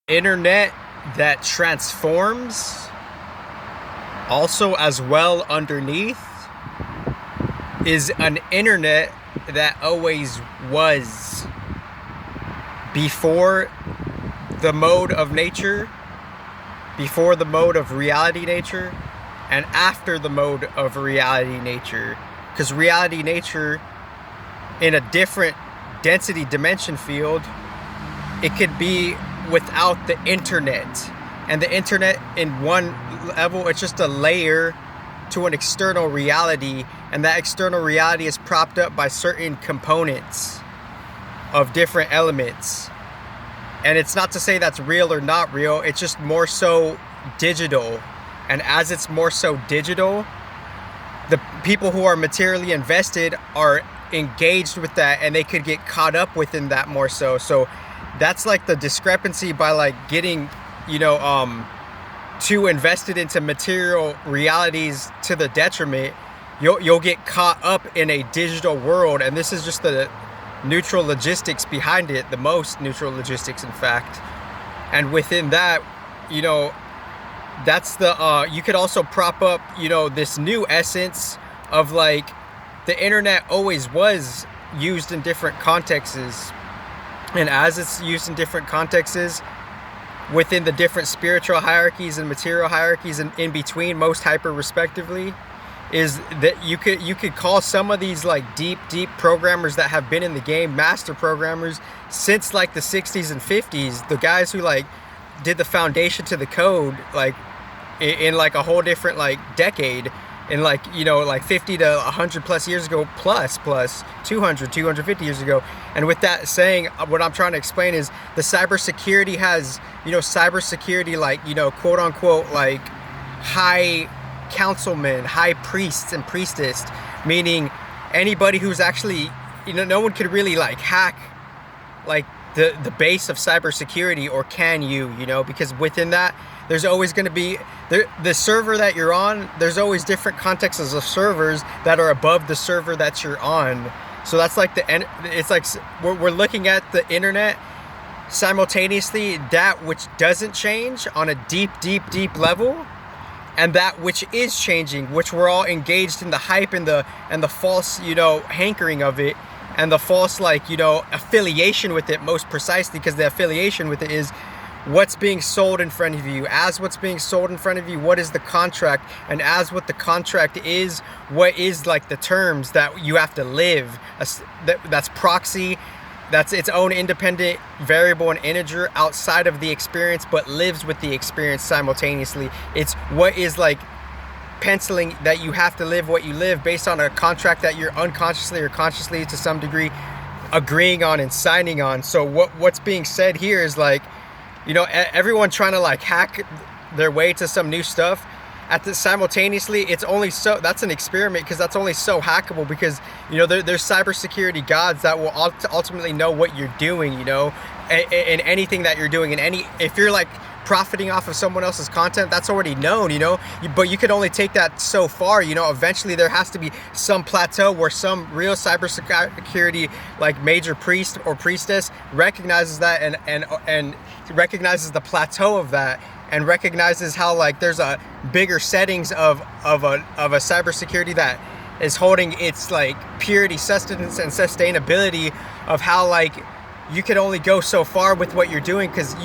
internet that transforms also as well underneath is an internet that always was before the mode of nature, before the mode of reality nature, and after the mode of reality nature. Because reality nature in a different density dimension field, it could be without the internet. And the internet in one level, it's just a layer to an external reality, and that external reality is propped up by certain components of different elements. And it's not to say that's real or not real, it's just more so digital. And as it's more so digital, the people who are materially invested are engaged with that, and they could get caught up within that more so. So that's like the discrepancy by like getting, too invested into material realities to the detriment. You'll get caught up in a digital world, and this is just the neutral logistics behind it, the most neutral logistics in fact. And within that, that's the you could also prop up this new essence of like the internet always was used in different contexts, and as it's used in different contexts within the different spiritual hierarchies and material hierarchies and in between, most hyper respectively, is that you could call some of these like deep programmers that have been in the game master programmers since like the 60s and 50s, the guys who like did the foundation to the code like in like a whole different like decade, in like 50 to 100 plus years ago, plus 250 years ago. And with that saying, what I'm trying to explain is the cybersecurity has cybersecurity like quote unquote like high councilmen, high priests and priestess, meaning anybody who's actually no one could really like hack like the base of cybersecurity, or can you because within that there's always going to be the server that you're on, there's always different contexts of servers that are above the server that you're on. So that's like it's like we're looking at the internet simultaneously, that which doesn't change on a deep level, and that which is changing, which we're all engaged in the hype and the false hankering of it, and the false affiliation with it, most precisely, because the affiliation with it is what's being sold in front of you. As what's being sold in front of you, what is the contract? And as what the contract is, what is like the terms that you have to live? That's proxy, that's its own independent variable and integer outside of the experience, but lives with the experience simultaneously. It's what is like penciling that you have to live what you live based on a contract that you're unconsciously or consciously to some degree agreeing on and signing on. So what's being said here is like, everyone trying to like hack their way to some new stuff simultaneously, it's only so, that's an experiment, because that's only so hackable, because there's cybersecurity gods that will ultimately know what you're doing, in anything that you're doing, if you're like profiting off of someone else's content, that's already known, but you could only take that so far. Eventually there has to be some plateau where some real cybersecurity like major priest or priestess recognizes that and recognizes the plateau of that, and recognizes how like there's a bigger settings of a cybersecurity that is holding its like purity, sustenance, and sustainability, of how like you can only go so far with what you're doing, because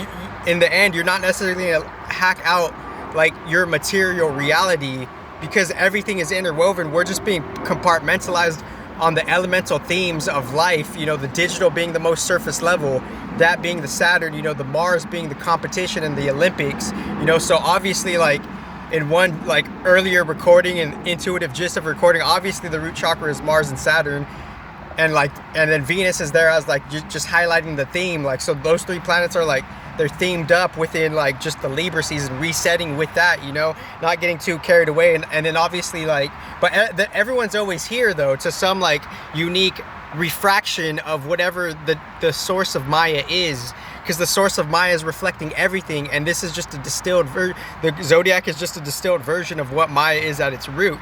in the end you're not necessarily gonna hack out like your material reality, because everything is interwoven. We're just being compartmentalized on the elemental themes of life, the digital being the most surface level, that being the Saturn, the Mars being the competition and the Olympics, so obviously like in one like earlier recording and intuitive gist of recording, obviously the root chakra is Mars and Saturn, and then Venus is there as like just highlighting the theme, like, so those three planets are like, they're themed up within like just the Libra season, resetting with that, not getting too carried away, and then obviously like, but everyone's always here though, to some like unique refraction of whatever the source of Maya is, because the source of Maya is reflecting everything, and this is just a distilled the zodiac is just a distilled version of what Maya is at its root,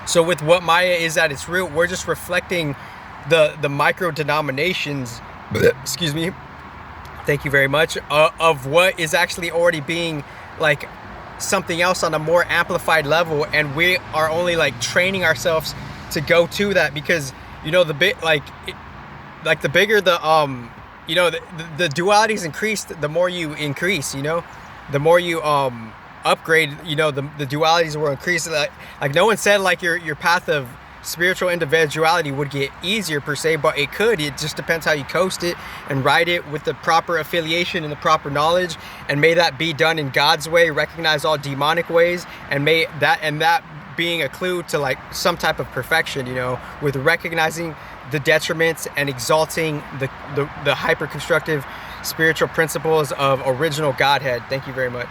So with what Maya is at its root, we're just reflecting the micro denominations excuse me, Thank you very much. Of what is actually already being like something else on a more amplified level, and we are only like training ourselves to go to that, because you know the bit like the bigger the you know the dualities increase, the more you increase, you know, the more you upgrade, you know, the dualities will increase. Like no one said like your path of spiritual individuality would get easier per se, but it could. It just depends how you coast it and ride it with the proper affiliation and the proper knowledge, and may that be done in God's way. Recognize all demonic ways, and may that being a clue to like some type of perfection, you know, with recognizing the detriments and exalting the hyper constructive spiritual principles of original Godhead. Thank you very much.